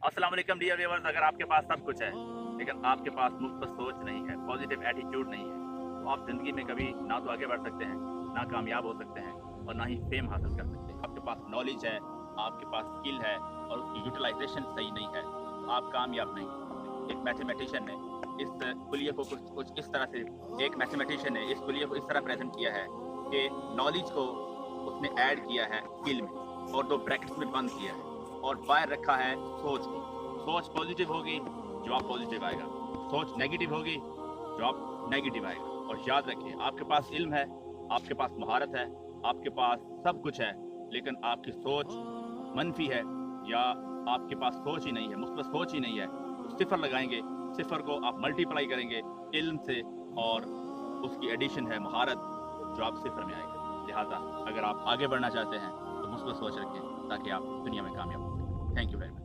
अस्सलाम वालेकुम dear viewers, अगर आपके पास सब कुछ है लेकिन आपके पास मुस्बत सोच नहीं है, पॉजिटिव एटीट्यूड नहीं है, तो आप ज़िंदगी में कभी ना तो आगे बढ़ सकते हैं, ना कामयाब हो सकते हैं और ना ही फेम हासिल कर सकते हैं। आपके पास नॉलेज है, आपके पास स्किल है और उसकी यूटिलाइजेशन सही नहीं है, तो आप कामयाब नहीं हो सकते। एक मैथमेटिशियन ने इस कुलिये को कुछ कुछ इस तरह से एक मैथमेटिशियन ने इस कुलिये को इस तरह प्रेज़ेंट किया है कि नॉलेज को उसने ऐड किया है स्किल में और 2 ब्रैकेट्स में बंद किया है और बाहर रखा है सोच को। सोच पॉजिटिव होगी, जवाब पॉजिटिव आएगा। सोच नेगेटिव होगी, जवाब नेगेटिव आएगा। और याद रखिए, आपके पास इल्म है, आपके पास महारत है, आपके पास सब कुछ है, लेकिन आपकी सोच मनफी है या आपके पास सोच ही नहीं है, मुस्बत सोच ही नहीं है, तो सिफ़र लगाएँगे, सिफ़र को आप मल्टीप्लाई करेंगे इल्म से और उसकी एडिशन है महारत, जवाब सिफ़र में आएगा। लिहाज़ा अगर आप आगे बढ़ना चाहते हैं, तो मुस्बत सोच रखें ताकि आप दुनिया में कामयाब हो सकें। Thank you very much.